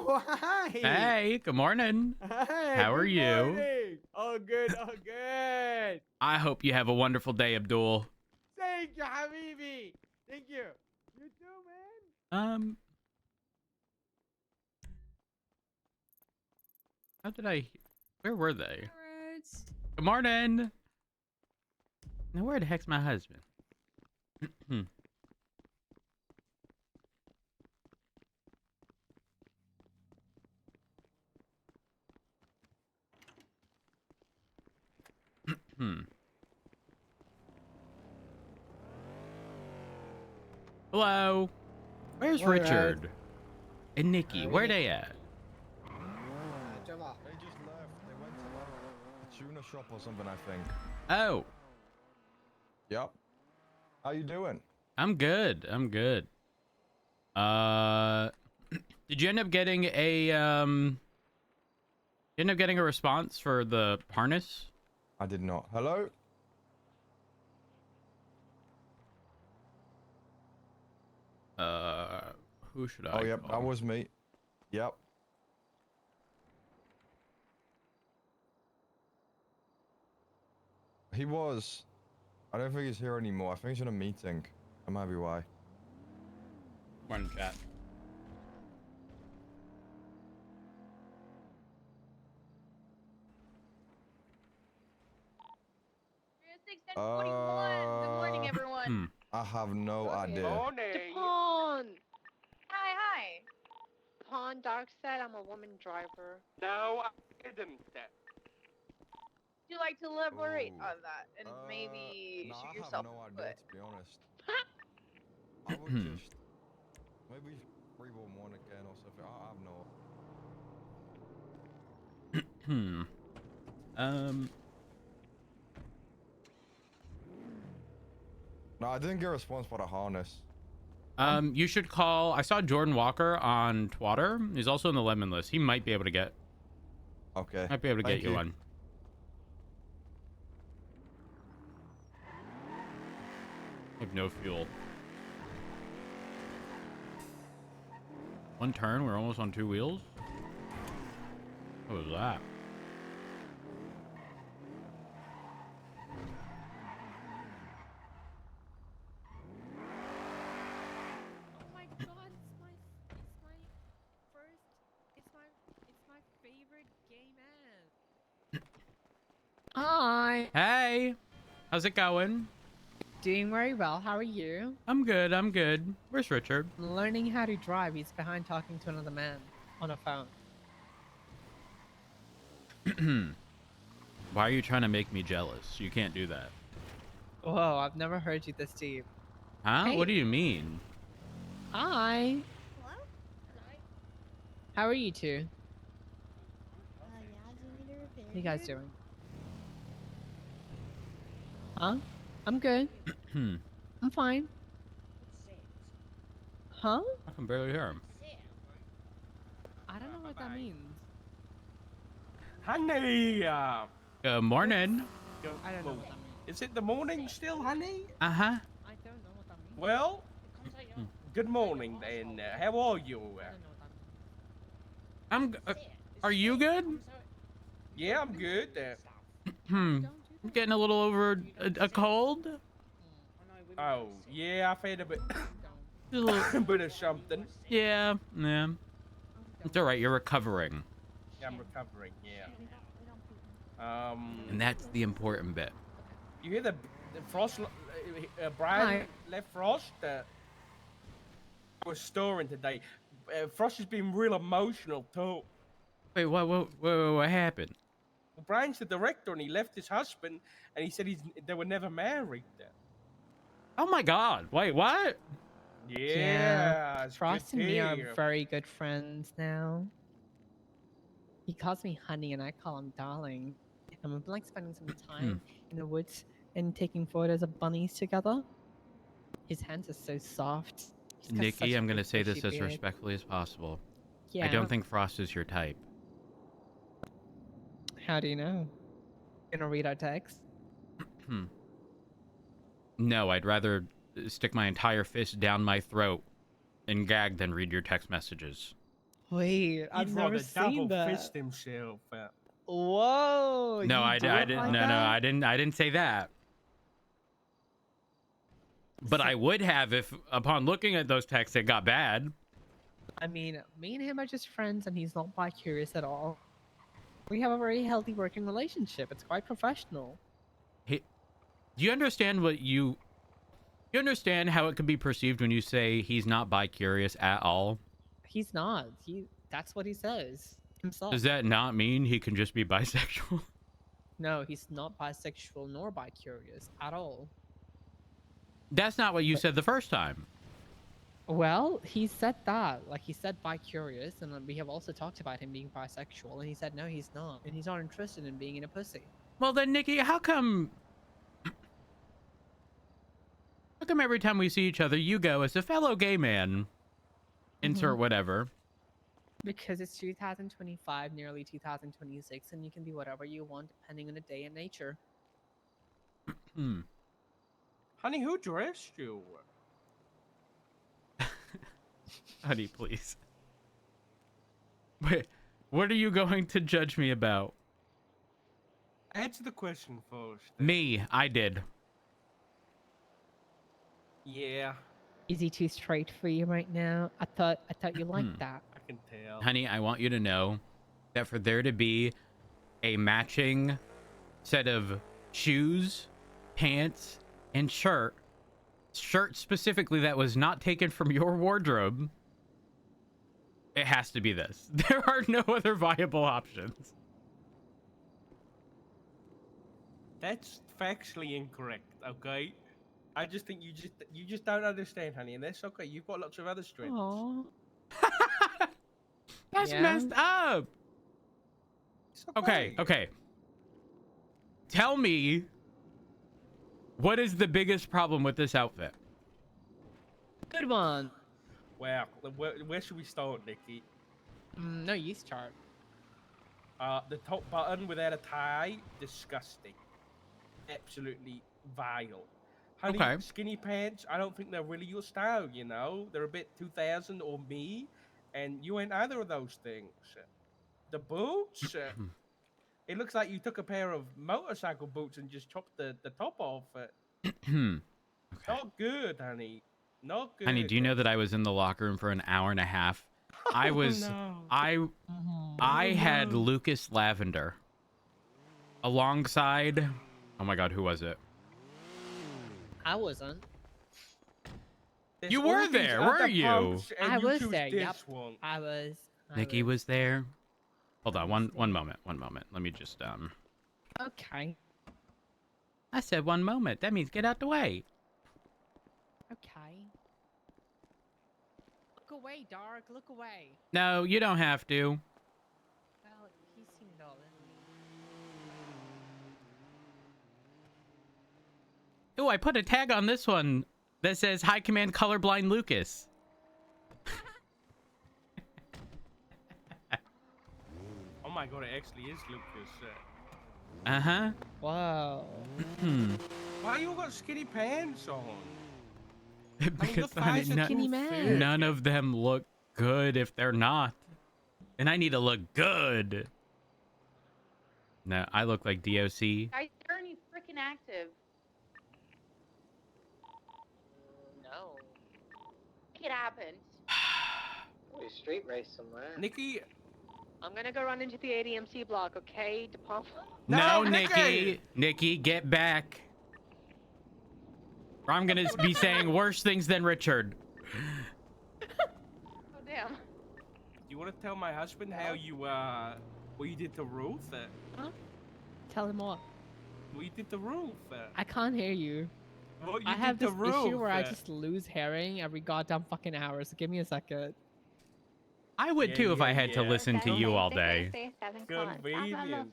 Oh, hi. Hey, good morning. Hey, How are good you? morning. All good, all good. I hope you have a wonderful day, Abdul. Thank you, Habibi. Thank you. You too, man. Um, how did I? Where were they? Carrots. Good morning. Now, where the heck's my husband? Hmm. Hmm. Hello. Where's All right. Richard and Nikki? Where they at? Java. They just left. They went to like a tuna shop or something, I think. Oh, Yep. How you doing? I'm good. I'm good. Uh, did you end up getting a You end up getting a response for the harness? I did not. Hello? Uh, who should I Oh, yep. call? That was me. Yep. He was. I don't think he's here anymore. I think he's in a meeting. That might be why. Morning, chat. Good morning, everyone. I have no idea. Dupont! Hi, hi. Dupont, Doc said I'm a woman driver. No, I didn't. Would you like to elaborate Ooh. on that and maybe Nah, shoot I have yourself no in the idea, foot? to be honest. I would just... Maybe 311 again or something. I have no... No, I didn't get a response for the harness. You should call. I saw Jordan Walker on Twitter. He's also in the lemon list. He might be able to get. Okay. Might be able to Thank get you one. I have no fuel. One turn. We're almost on two wheels. What was that? Oh my god, it's my favorite game ad. Hi. Hey, how's it going? Doing very well. How are you? I'm good. I'm good. Where's Richard? Learning how to drive. He's behind talking to another man on a phone. Why are you trying to make me jealous? You can't do that. Whoa, I've never heard you this deep. Huh? Hey. What do you mean? Hi. Hello? How are you two? Yeah, Junior, very What are you guys good. doing? Huh? I'm good. I'm fine. Huh? I can barely hear him. I don't know what that means. Honey, Good morning. I don't know what that means. is it the morning still, honey? Uh huh. I don't know what that means. Well, good morning then. How are you? I don't know what that means. I'm. Are you good? Yeah, I'm good. I'm getting a little over a cold. Oh, yeah, I've had a bit, Just a little- bit of something. yeah, yeah. It's all right. You're recovering, I'm recovering, yeah. and that's the important bit. You hear the Frost, Brian left Frost? Was storing today. Frost has been real emotional too. Wait, what happened? Well, Brian's the director and he left his husband and he said they were never married. Oh my God! Wait, what? Yeah, it's Frost good and me to are hear. very good friends now. He calls me honey and I call him darling. And we've been like spending some time in the woods and taking photos of bunnies together. His hands are so soft. He's got such Nikki, a I'm gonna big say this bushy as beard. respectfully as possible. Yeah. I don't think Frost is your type. How do you know? Gonna read our text? No, I'd rather stick my entire fist down my throat and gag than read your text messages. Wait, He'd I've rather never seen double that. fist himself. Whoa! No, you I, do I it didn't. like No, no, that? I didn't. I didn't say that. But I would have if, upon looking at those texts, it got bad. I mean, me and him are just friends, and he's not bi-curious at all. We have a very healthy working relationship. It's quite professional. He, do you understand what you? You understand how it could be perceived when you say he's not bi-curious at all? He's not. That's what he says himself. Does that not mean he can just be bisexual? No, he's not bisexual nor bi-curious at all. That's not what you said the first time. Well, he said that. Like, he said bi-curious, and we have also talked about him being bisexual, and he said no, he's not, and he's not interested in being in a pussy. Well then, Nikki, how come every time we see each other, you go, as a fellow gay man, insert whatever. Because it's 2025, nearly 2026, and you can be whatever you want depending on the day and nature. Hmm. Honey, who dressed you? Honey, please. Wait, what are you going to judge me about? Answer the question first. Me, I did. Yeah, Is he too straight for you right now? I thought you liked that. I can tell. Honey, I want you to know that for there to be a matching set of shoes, pants, and shirt specifically that was not taken from your wardrobe, it has to be this. There are no other viable options. That's factually incorrect. Okay. I just think you just don't understand, honey, and that's okay. You've got lots of other strengths. Aww. That's Yeah? messed up. It's Okay. Tell me, what is the biggest problem with this outfit? Good one. Well, where should we start, Nikki? No, you start. The top button without a tie, disgusting. Absolutely vile. Honey, Okay. skinny pants, I don't think they're really your style, you know? They're a bit 2000 or me, and you ain't either of those things. The boots, it looks like you took a pair of motorcycle boots and just chopped the top off. Okay. Not good, honey. Not good. Honey, do you know that I was in the locker room for an hour and a half? I was, no. I had Lucas Lavender alongside, oh my God, who was it? I wasn't. There's You all were these there, other were you? punks, and I you was choose there, this yep. one. I was. Nikki was there. Hold on, one moment. Let me just, Okay. I said 1 moment. That means get out the way. Okay. Look away, Dark. Look away. No, you don't have to. Well, he seemed all in me. Oh, I put a tag on this one that says High Command Colorblind Lucas. Oh my god, it actually is Lucas. Uh-huh. Wow. Why you all got skinny pants on? Because your honey, thighs are no- Skinny man. none of them look good if they're not. And I need to look good. No, I look like DOC. Guys, aren't you freaking active? No. It happened. We street race somewhere. Nikki, I'm gonna go run into the ADMC block, okay? To pump. No, No, Nikki! Nikki, get back. Or I'm gonna be saying worse things than Richard. Oh damn. do you want to tell my husband how you what you did to Ruth? Tell him what. What you did to Ruth? I can't hear you. What you I have did this to Ruth? issue where I just lose hearing every goddamn fucking hour, so give me a second. I would Yeah, too if I yeah, had to yeah. listen to you all day. Convenient.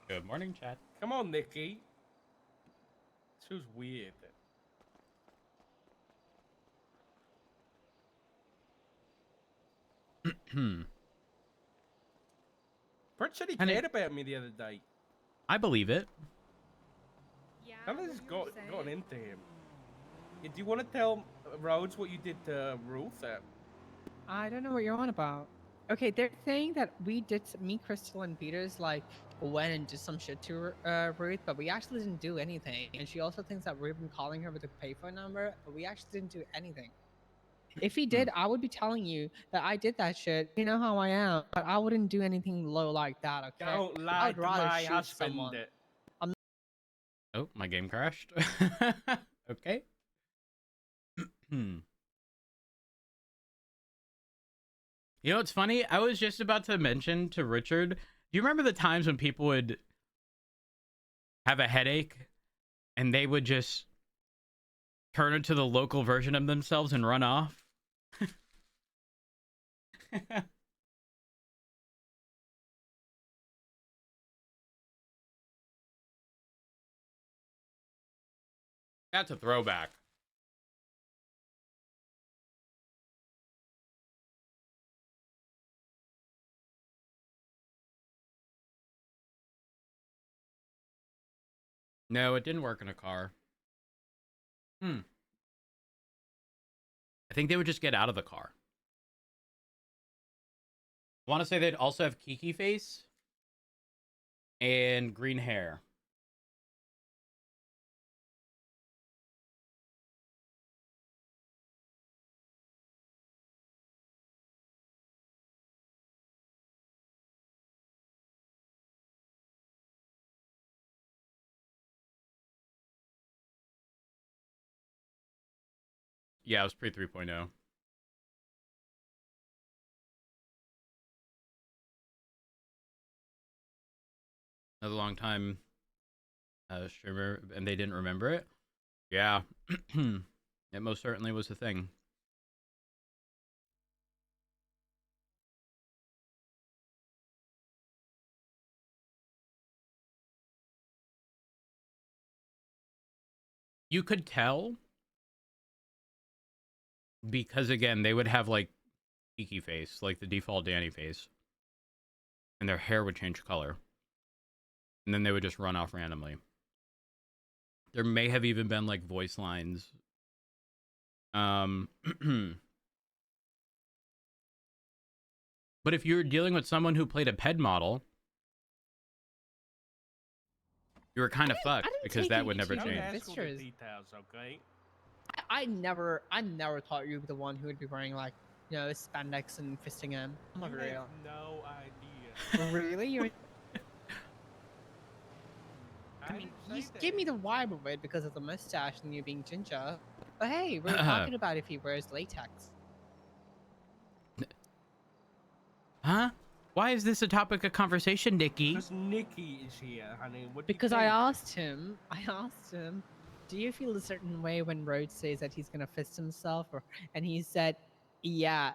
Good morning, chat. Come on, Nikki. This was weird. Bert said he And it- cared about me the other day. I believe it. Yeah. Something's gotten into him. Yeah, do you want to tell Rhodes what you did to Ruth? I don't know what you're on about. Okay, they're saying that we did, me, Crystal, and Peters, like, went and did some shit to Ruth, but we actually didn't do anything. And she also thinks that we've been calling her with a payphone number, but we actually didn't do anything. If we did, I would be telling you that I did that shit. You know how I am, but I wouldn't do anything low like that, okay? Don't I lie would to rather my shoot husband. someone. Oh, my game crashed. Okay. You know what's funny? I was just about to mention to Richard, do you remember the times when people would have a headache and they would just turn into the local version of themselves and run off? That's a throwback. No, it didn't work in a car. I think they would just get out of the car. I want to say they'd also have Kiki face and green hair. Yeah, it was pre 3.0. Another long time streamer, and they didn't remember it. Yeah, it most certainly was a thing. You could tell because, again, they would have like Kiki face, like the default Danny face, and their hair would change color, and then they would just run off randomly. There may have even been like voice lines. But if you're dealing with someone who played a ped model, you were kind of fucked because that would never Don't change. ask all the Pictures. details, okay? I never thought you were the one who would be wearing, like, you know, spandex and fisting him. I'm not You real. have no idea. Really? You're, I I mean, didn't you say give me that. the vibe of it because of the mustache and you being ginger. But hey, we're talking about if he wears latex. Huh? Why is this a topic of conversation, Nikki? Because Nikki is here, honey. What do you Because I think? asked him, do you feel a certain way when Rhodes says that he's gonna fist himself? And he said, yeah,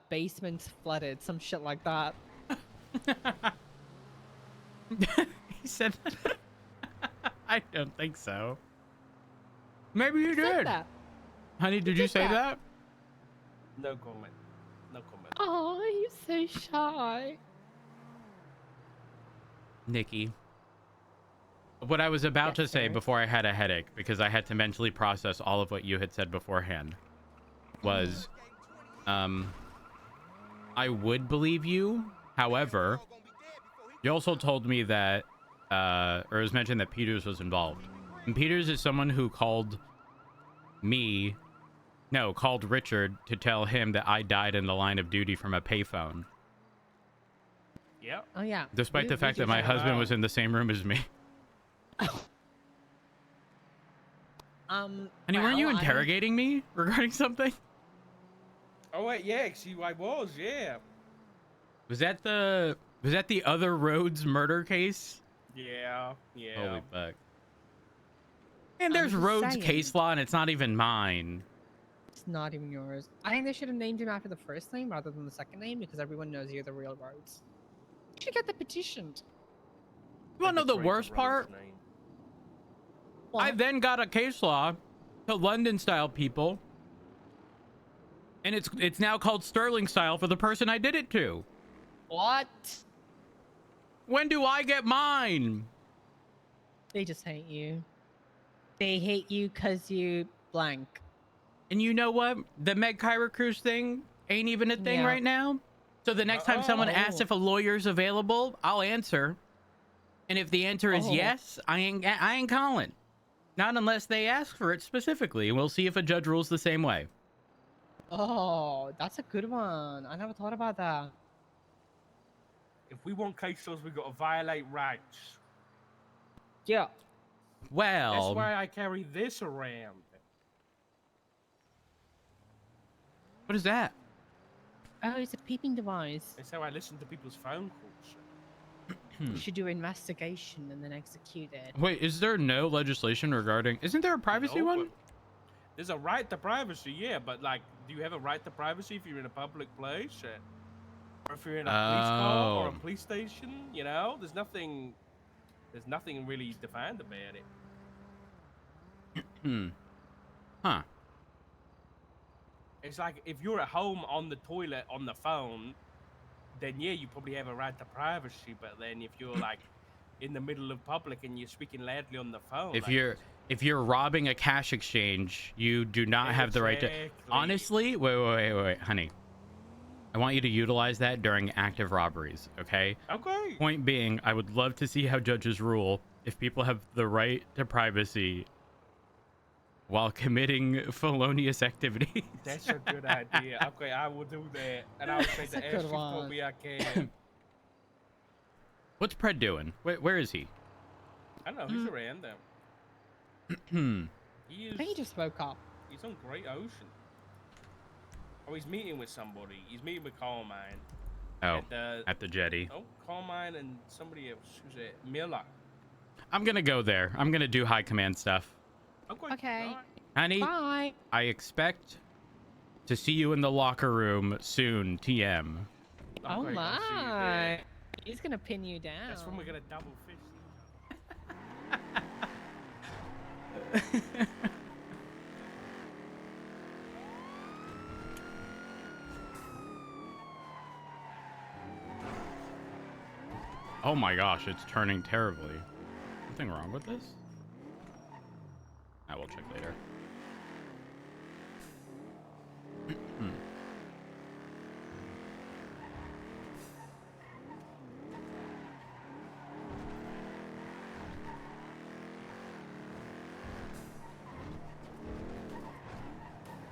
basement's flooded, some shit like that. He said that. I don't think so. Maybe you He said did. that. Honey, did you did say that. that? No comment. No comment. Oh, you're so shy. Nikki. What I was about to Yes, say sir. before I had a headache, because I had to mentally process all of what you had said beforehand, was, I would believe you. However, you also told me that, or it was mentioned that Peters was involved. And Peters is someone who called Richard to tell him that I died in the line of duty from a payphone, Yep. Oh yeah. despite We- the we fact do that my that. husband was in the same room as me. Honey, weren't you well, I don't- interrogating me regarding something? Oh wait, yeah, actually, I was, yeah. Was that the other Rhodes murder case? Yeah, yeah. Holy fuck. And I'm there's just Rhodes saying. case law and it's not even mine. It's not even yours. I think they should have named him after the first name rather than the second name because everyone knows you're the real Rhodes. You should get the petitioned. You wanna know the Betrayed worst Rhodes part? name. I then got a case law to London style people. And it's now called Sterling style for the person I did it to. What? When do I get mine? They just hate you. They hate you because you blank. And you know what? The Meg Kyra Cruise thing ain't even a thing Yeah. right now. So the next time someone asks Oh. if a lawyer's available, I'll answer. And if the answer is Oh. yes, I ain't calling. Not unless they ask for it specifically. We'll see if a judge rules the same way. Oh, that's a good one. I never thought about that. If we want cases, we got to violate rights. Yeah. Well, That's why I carry this around. what is that? Oh, it's a peeping device. That's how I listen to people's phone calls. You should do investigation and then execute it. Wait, is there no legislation regarding... Isn't there a privacy No, one? but there's a right to privacy, yeah, but like, do you have a right to privacy if you're in a public place? Or if you're in a police car or a Oh. police station? You know, there's nothing really defined about it. Huh. It's like if you're at home on the toilet on the phone, then yeah, you probably have a right to privacy. But then if you're like in the middle of public and you're speaking loudly on the phone, If like, you're robbing a cash exchange, you do not have the right to... Exactly. Honestly, wait, honey. I want you to utilize that during active robberies, okay? Okay. Point being, I would love to see how judges rule if people have the right to privacy while committing felonious activities. That's a good idea. Okay, I will do that. And I will say That's to a good Ashley for one. me I can. What's Pred doing? Where is he? I don't know, he's around them. He I think he is, just woke up. he's on Great Ocean. Oh, he's meeting with somebody. He's meeting with Carmine. Oh, And, at the jetty. oh, Carmine and somebody else. Who's it? Miller. I'm gonna go there. I'm gonna do high command stuff. Okay. alright. Honey, Bye. I expect to see you in the locker room soon, TM. Oh Okay, I'll see you there. my. He's gonna pin you down. That's when we're gonna double fist each other. Oh my gosh, it's turning terribly. Something wrong with this? I will check later.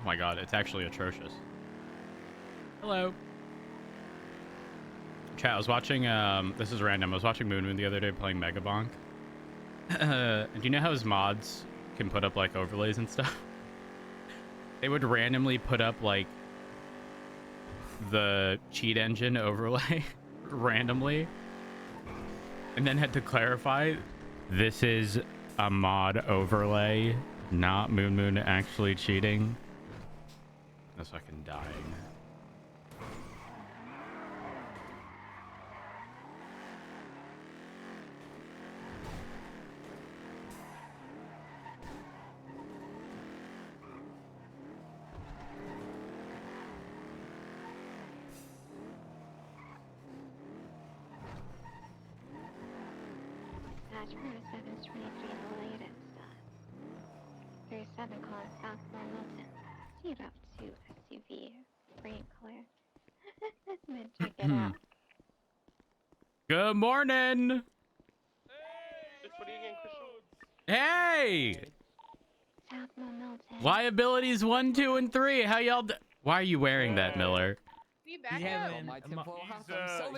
Oh my god, it's actually atrocious. Hello. Chat, I was watching, this is random. I was watching Moon Moon the other day playing Megabonk. Do you know how his mods can put up, like, overlays and stuff? They would randomly put up, like, the cheat engine overlay randomly. And then had to clarify, this is a mod overlay, not Moon Moon actually cheating. That's fucking dying. Dash 4723, the latest. 37 calling South Milton. Speed up to SUV. Green color. Then check it out. Good morning. Hey, South Milton. liabilities 1, 2, and 3. How y'all? Why are you wearing that, Miller? You back He's up. having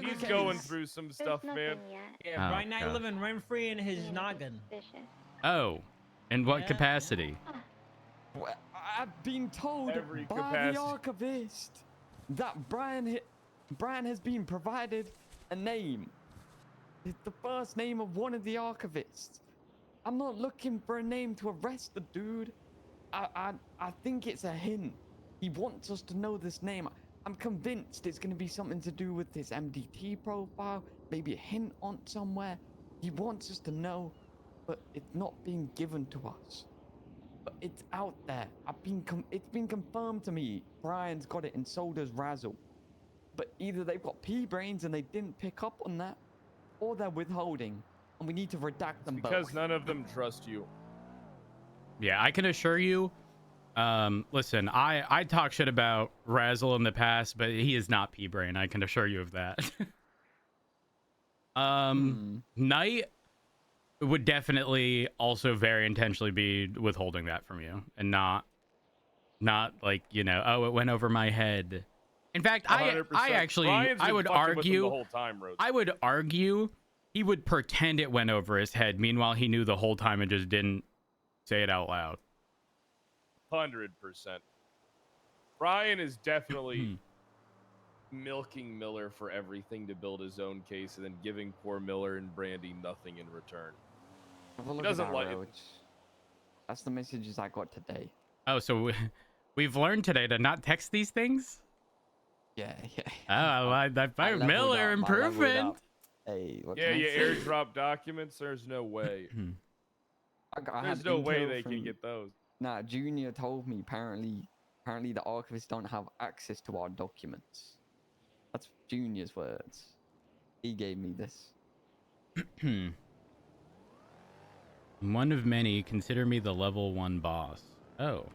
He's going through some There's stuff, man. nothing yet. yeah, Oh, right now God. you're living rent free in his Being noggin. suspicious. Oh, in what Yeah. capacity? Well, I've been told Every by capacity. the archivist that Brian has been provided a name. It's the first name of one of the archivists. I'm not looking for a name to arrest the dude. I think it's a hint. He wants us to know this name. I'm convinced it's going to be something to do with his MDT profile, maybe a hint on somewhere. He wants us to know, but it's not being given to us. But it's out there. It's been confirmed to me. Brian's got it and so does Razzle. But either they've got pea brains and they didn't pick up on that, or they're withholding, and we need to redact them Because both. none of them trust you. Yeah, I can assure you. Listen, I talk shit about Razzle in the past, but he is not P-Brain. I can assure you of that. Knight would definitely also very intentionally be withholding that from you, and not like, you know, oh, it went over my head. In fact, I 100%. actually, Brian's I been would fucking with them argue the whole time, Rhodes. I would argue he would pretend it went over his head. Meanwhile, he knew the whole time and just didn't say it out loud. 100%. Brian is definitely milking Miller for everything to build his own case, and then giving poor Miller and Brandy nothing in return. Have a look doesn't at that, like it. Roach. That's the messages I got today. Oh, so we've learned today to not text these things? Yeah, yeah. Oh, I leveled Miller up, I leveled improvement. up. Hey, what Yeah, can I you say? airdrop documents. There's no way. I There's had no way intel they from- can get those. Nah, Junior told me apparently the archivists don't have access to our documents. That's Junior's words. He gave me this. One of many. Consider me the level 1 boss. Oh.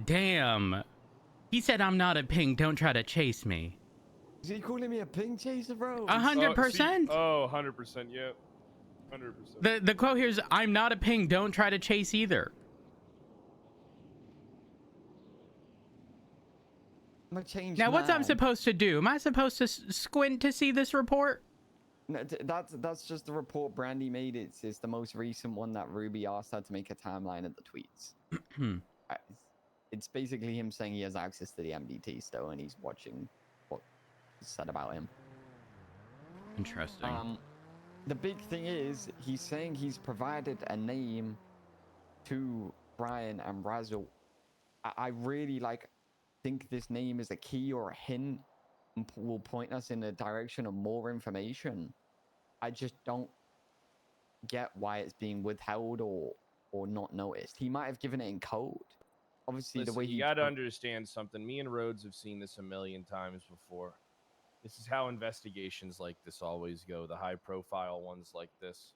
Damn. He said I'm not a ping. Don't try to chase me. Is he calling me a ping chaser, bro? 100%. Oh, 100%. Yeah. 100%. The quote here is, I'm not a ping. Don't try to chase either. I'm a changed Now, what's I'm man. supposed to do? Am I supposed to squint to see this report? No, that's just the report Brandy made. It's the most recent one that Ruby asked her to make a timeline of the tweets. It's basically him saying he has access to the MDT still, and he's watching what is said about him. Interesting. The big thing is he's saying he's provided a name to Brian and Razzle. I really think this name is a key or a hint and will point us in the direction of more information. I just don't get why it's being withheld or not noticed. He might have given it in code. Obviously, Listen, the way you got to understand something. Me and Rhodes have seen this a million times before. This is how investigations like this always go. The high-profile ones like this,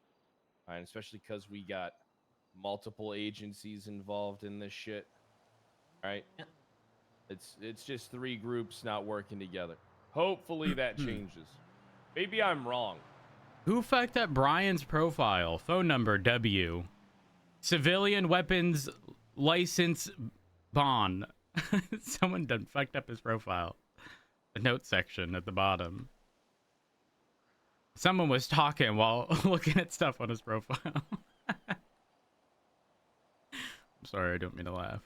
and especially because we got multiple agencies involved in this shit. Right? It's just 3 groups not working together. Hopefully that changes. Maybe I'm wrong. Who fucked up Brian's profile? Phone number W. Civilian weapons license bond. Someone done fucked up his profile. The note section at the bottom. Someone was talking while looking at stuff on his profile. I'm sorry, I don't mean to laugh.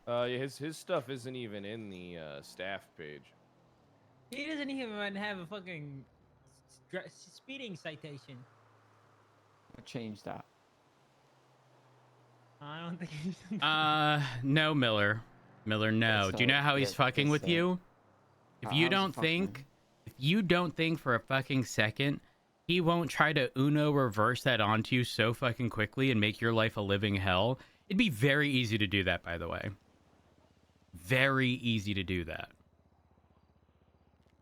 Yeah, his stuff isn't even in the staff page. He doesn't even have a fucking speeding citation. change that. I don't think he's... No, Miller. Miller, no. Do you know how he's fucking with you? If you don't think for a fucking second, he won't try to Uno reverse that onto you so fucking quickly and make your life a living hell. It'd be very easy to do that, by the way. Very easy to do that.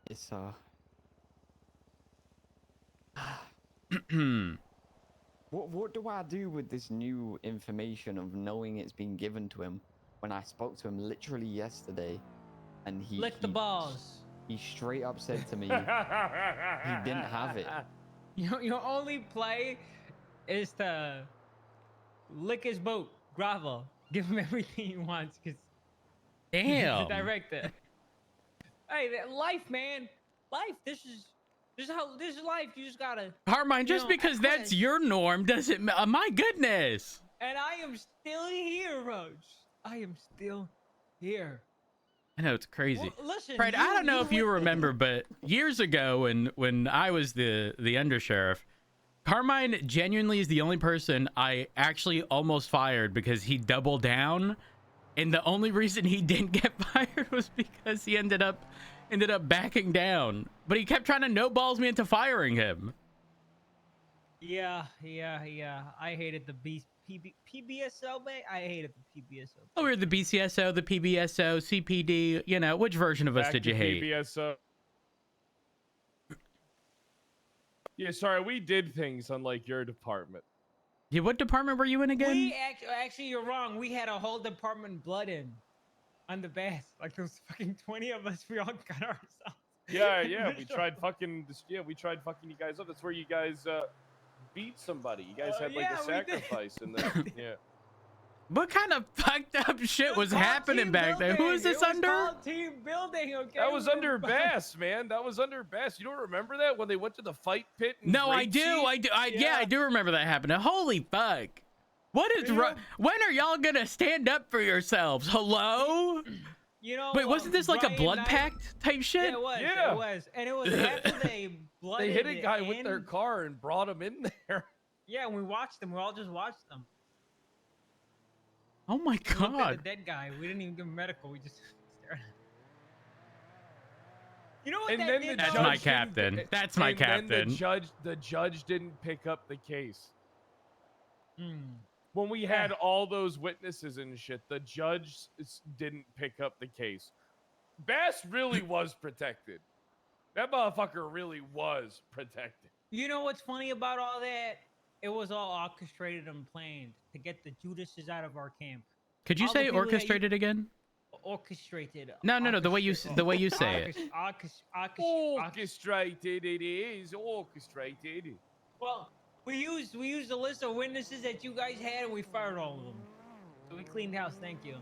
It's What do I do with this new information of knowing it's been given to him when I spoke to him literally yesterday, and Lick the balls. He straight up said to me he didn't have it. Your only play is to lick his boat, gravel, give him everything he wants, because damn, he's the director. Hey, life, man, life. This is life. You just gotta. Carmine, just because that's your norm doesn't. My goodness. And I am still here, Roach. I am still here. I know, it's crazy. Well, listen, Fred, I don't know if you remember, but years ago when I was the undersheriff, Carmine genuinely is the only person I actually almost fired because he doubled down, and the only reason he didn't get fired was because he ended up backing down. But he kept trying to no-balls me into firing him. Yeah. I hated the PBSO, man. I hated the PBSO. Oh, we were the BCSO, the PBSO, CPD. You know, which version of us Back did you to hate? PBSO. Yeah, sorry, we did things unlike your department. Yeah, what department were you in again? We actually, you're wrong. We had a whole department blood in on the bath. Like there was fucking 20 of us. We all got ourselves. Yeah, we tried fucking. We tried fucking you guys up. That's where you guys beat somebody. You guys had like yeah, a we did. sacrifice, and then yeah. What kind of fucked up shit was called happening team back there? Who building. is this It was under? called team building. Okay. That was We were under fine. Bass, man. That was under Bass. You don't remember that when they went to the fight pit? In No, I do. Grapeseed? Yeah, I do remember that happening. Holy fuck. What is Yeah. when are y'all gonna stand up for yourselves? Hello? You know. Wait, wasn't this like a Brian blood Knight- pact type shit? Yeah, it was. Yeah. It was, and it was after they blooded. They hit a guy with in. their car and brought him in there. Yeah, and we watched them. We all just watched them. Oh my We looked at god. the dead guy. We didn't even give him medical. We just stared at him. You know what And that then did? the That's though? my judge didn't captain. pick- That's my and then captain. the judge didn't pick up the case. Hmm. When we had all those witnesses and shit, the judge didn't pick up the case. Bass really was protected. That motherfucker really was protected. You know what's funny about all that? It was all orchestrated and planned to get the Judases out of our camp. Could you all the say people that you- orchestrated again? Orchestrated. No, the way you orchestrated. the way you say it. Orchestrated it is. Orchestrated. Well, we used a list of witnesses that you guys had, and we fired all of them. So we cleaned house. Thank you.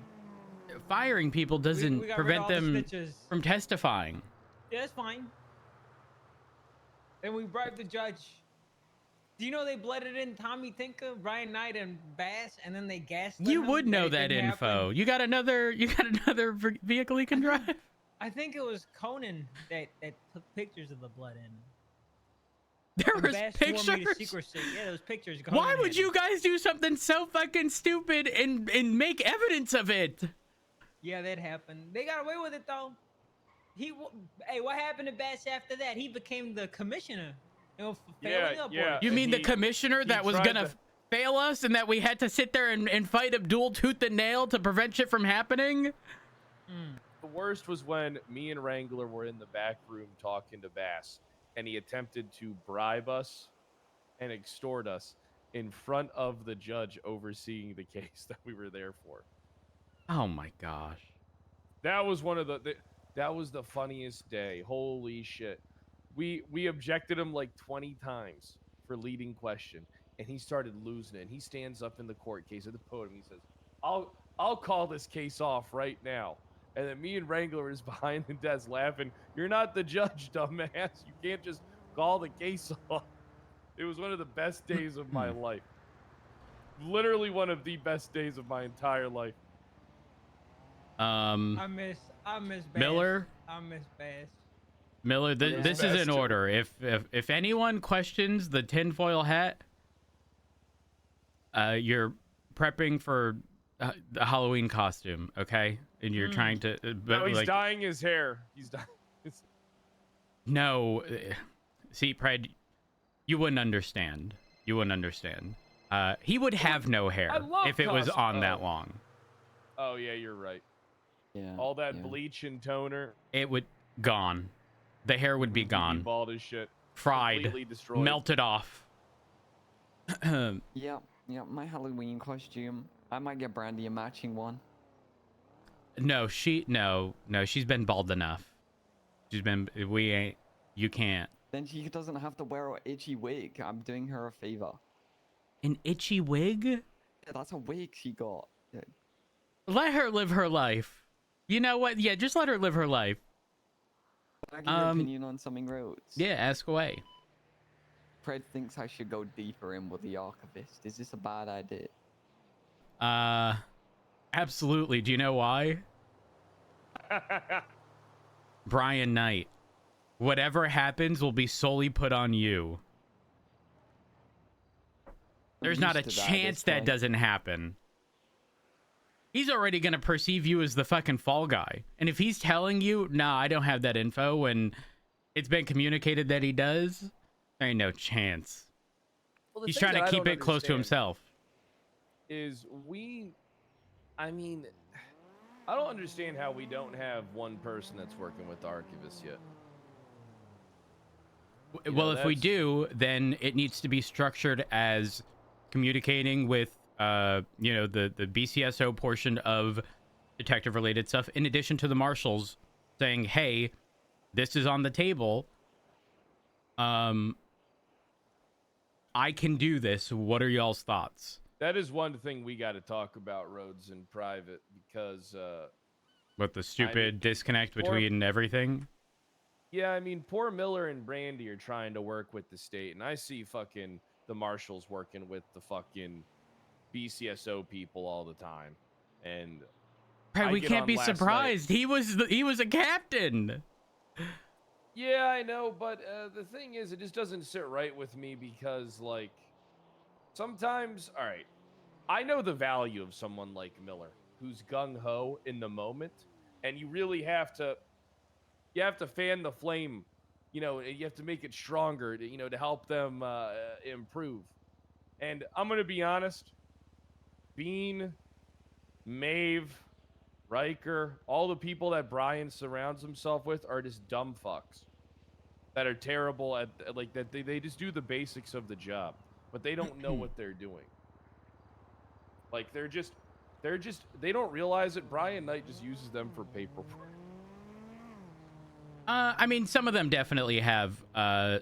Firing people doesn't we got rid of prevent all the them snitches. from testifying. Yeah, that's fine. And we bribed the judge. Do you know they blooded in Tommy Tinker, Brian Knight, and Bass, and then they gassed You him, would and know it that didn't info. happen? You got another vehicle you can drive? I think it was Conan that took pictures of the blood in. There And was Bass swore me to pictures. secrecy. Yeah, those pictures. Why Conan would had you them. guys do something so fucking stupid and make evidence of it? Yeah, that happened. They got away with it though. Hey, what happened to Bass after that? He became the commissioner. You know, for failing up. yeah. You mean the commissioner that was tried gonna to- fail us and that we had to sit there and fight a duel tooth and nail to prevent shit from happening? The worst was when me and Wrangler were in the back room talking to Bass, and he attempted to bribe us and extort us in front of the judge overseeing the case that we were there for. Oh my gosh. That was one of that was the funniest day. Holy shit. We objected him like 20 times for leading question, and he started losing it. And he stands up in the court case at the podium. He says, I'll call this case off right now. And then me and Wrangler is behind the desk laughing. You're not the judge, dumbass. You can't just call the case off. It was one of the best days of my life. Literally one of the best days of my entire life. I miss Bass. Miller? I miss Bass. Miller, Yeah. this is in Best. order. If anyone questions the tinfoil hat, you're prepping for the Halloween costume, okay? And you're trying to, but No, he's like, dyeing his hair. He's dyeing his... no. See, Pred, you wouldn't understand. You wouldn't understand. He would have no hair love if it was costume. on that long. Oh, yeah, you're right. Yeah. All that yeah. bleach and toner. It would gone. The hair would be He'd gone, bald as shit. fried, Completely destroyed. melted off. Yeah, my Halloween costume. I might get Brandy a matching one. No, she's been bald enough. You can't. Then she doesn't have to wear an itchy wig. I'm doing her a favor. An itchy wig? Yeah, that's a wig she got. Yeah. Let her live her life. You know what? Yeah, just let her live her life. Can I give your opinion on something, Rhodes? Yeah, ask away. Fred thinks I should go deeper in with the archivist. Is this a bad idea? Absolutely. Do you know why? Brian Knight. Whatever happens will be solely put on you. There's not a used to that at chance this that point. doesn't happen. He's already going to perceive you as the fucking fall guy. And if he's telling you, nah, I don't have that info, and it's been communicated that he does, there ain't no chance. Well, the He's thing trying that to I keep don't it close to understand- himself. is I mean, I don't understand how we don't have one person that's working with the archivists yet. You Well, know, if we that's- do, then it needs to be structured as communicating with, you know, the BCSO portion of detective-related stuff, in addition to the marshals saying, "Hey, this is on the table. I can do this. What are y'all's thoughts?" That is one thing we got to talk about, Rhodes, in private, because With the stupid disconnect poor- between everything. yeah, I mean, poor Miller and Brandy are trying to work with the state, and I see fucking the marshals working with the fucking BCSO people all the time, and Right, I we get can't on be last night- surprised. He was a captain. Yeah, I know, but the thing is, it just doesn't sit right with me because, like, sometimes, all right, I know the value of someone like Miller, who's gung-ho in the moment, and you really have to fan the flame, you know, you have to make it stronger, to, you know, to help them improve. And I'm going to be honest, Bean, Maeve, Riker, all the people that Brian surrounds himself with are just dumb fucks that are terrible at, like, that they just do the basics of the job, but they don't know what they're doing. Like, they don't realize it. Brian Knight just uses them for paperwork. I mean, some of them definitely have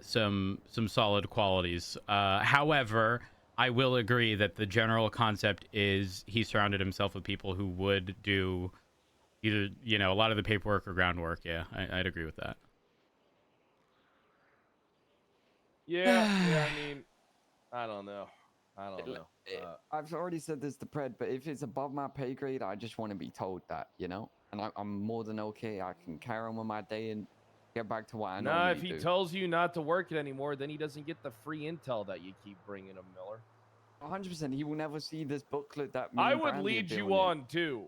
some solid qualities. However, I will agree that the general concept is he surrounded himself with people who would do either, you know, a lot of the paperwork or groundwork. Yeah, I'd agree with that. Yeah, I mean, I don't know. I've already said this to Pred, but if it's above my pay grade, I just want to be told that, you know? And I'm more than okay. I can carry on with my day and get back to what I Nah, normally if he do. tells you not to work it anymore, then he doesn't get the free intel that you keep bringing him, Miller. 100%. He will never see this booklet that me I and would Brandy are lead you building. on, too.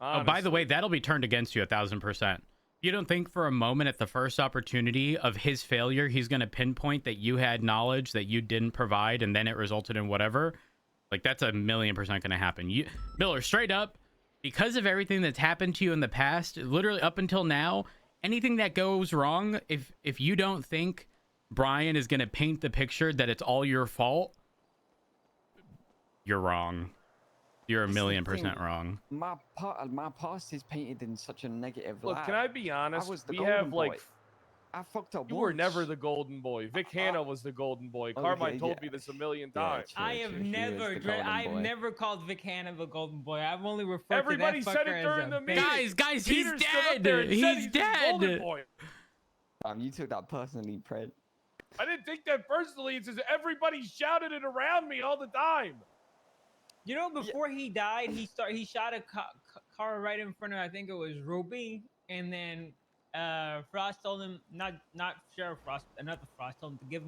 Oh, by the way, honestly. that'll be turned against you 1,000%. You don't think for a moment at the first opportunity of his failure, he's going to pinpoint that you had knowledge that you didn't provide and then it resulted in whatever? Like, that's 1,000,000% going to happen. Miller, straight up, because of everything that's happened to you in the past, literally up until now, anything that goes wrong, if you don't think Brian is going to paint the picture that it's all your fault, you're wrong. You're That's the 1,000,000% thing. wrong. My past is painted in such a negative Look, light. can I be honest? was the We golden have, boy. like, I fucked up you were once. never the golden boy. Vic Hanna was the golden boy. Carmine told me this a million times. I have I've never called Vic Hanna the golden boy. I've only referred Everybody to that said fucker it during as the a meeting. bitch. Guys, Peter he's stood up dead. there and said He's he's the golden dead. boy. You took that personally, Pred. I didn't think that personally. It's just everybody shouted it around me all the time. You know, before he died, he shot a car right in front of, I think it was Ruby, and then Frost told him, not Sheriff Frost, another Frost told him to give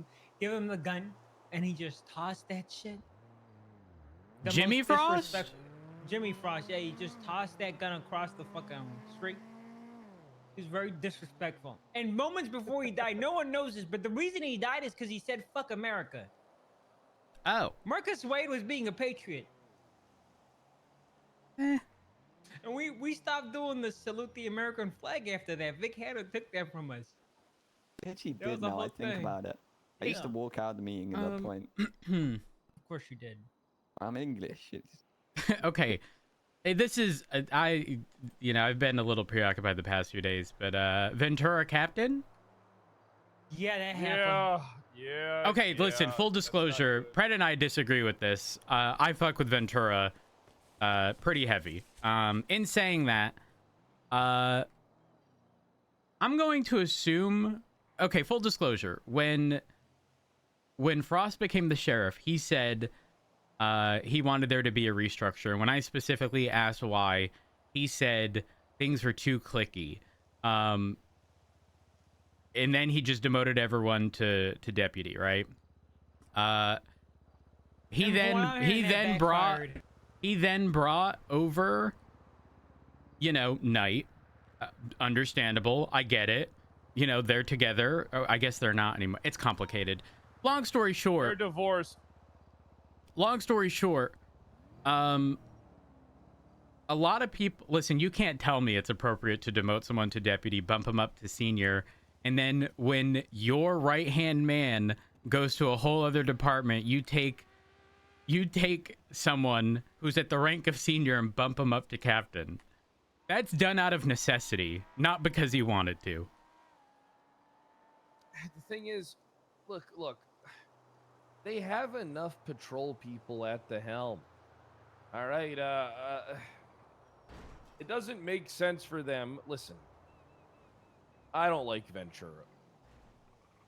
him the gun, and he just tossed that shit. The Jimmy most Frost? disrespectful- Jimmy Frost, yeah, he just tossed that gun across the fucking street. He's very disrespectful. And moments before he died, no one knows this, but the reason he died is because he said "fuck America." Oh. Marcus Wade was being a patriot. And we stopped doing the salute the American flag after that. Vic Hanna took that from us. He actually That was did the now I whole think thing. about it. I used to Yeah. walk out of the meeting at that point. Of course you did. I'm English. It's... Okay. Hey, this is I've been a little preoccupied the past few days, but Ventura Captain? Yeah, that happened. Yeah. Okay, listen, full disclosure, Pred and I disagree with this. I fuck with Ventura pretty heavy. In saying that, I'm going to assume, okay, full disclosure, when Frost became the sheriff, he said he wanted there to be a restructure. And when I specifically asked why, he said things were too cliquey. And then he just demoted everyone to deputy, right? He then brought over, Knight. Understandable, I get it. They're together. I guess they're not anymore. It's complicated. Long story short, They're divorced. long story short, A lot of people listen, you can't tell me it's appropriate to demote someone to deputy, bump them up to senior, and then when your right-hand man goes to a whole other department, you take someone who's at the rank of senior and bump them up to captain. That's done out of necessity, not because he wanted to. The thing is, look, they have enough patrol people at the helm. All right, it doesn't make sense for them. Listen, I don't like Ventura.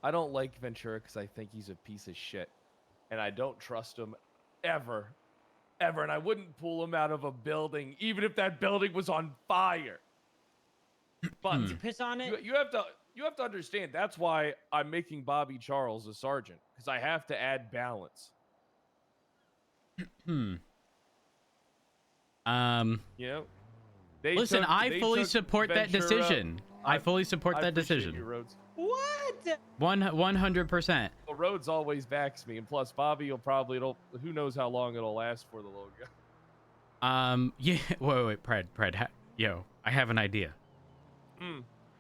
I don't like Ventura because I think he's a piece of shit. And I don't trust him ever. And I wouldn't pull him out of a building, even if that building was on fire. But Did you piss on it? you have to understand, that's why I'm making Bobby Charles a sergeant. Because I have to add balance. You know? Listen, I fully support that decision. I fully support that appreciate decision. you, Rhodes. What? 100%. Well, Rhodes always backs me, and plus Bobby will probably who knows how long it'll last for the logo. Yeah. Wait, Pred. Yo, I have an idea.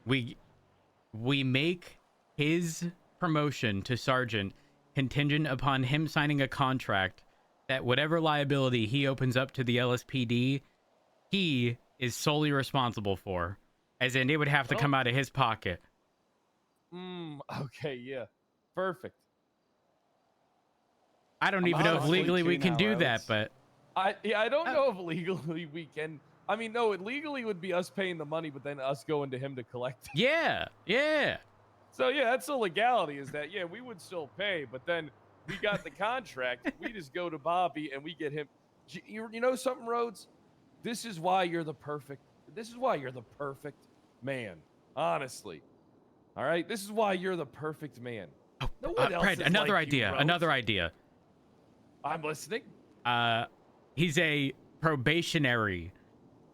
We make his promotion to sergeant contingent upon him signing a contract that whatever liability he opens up to the LSPD, he is solely responsible for. As in, it would have to come out of his pocket. Okay, yeah. Perfect. I don't even know if legally we can do that, but... I don't know if legally we can... I mean, no, it legally would be us paying the money, but then us going to him to collect it. Yeah. So, yeah, that's the legality, is that, yeah, we would still pay, but then we got the contract. We just go to Bobby, and we get him... You know something, Rhodes? This is why you're the perfect man. Honestly. All right? This is why you're the perfect man. No one else Pred, is another like you, idea. Rhodes. Another idea. I'm listening. He's a probationary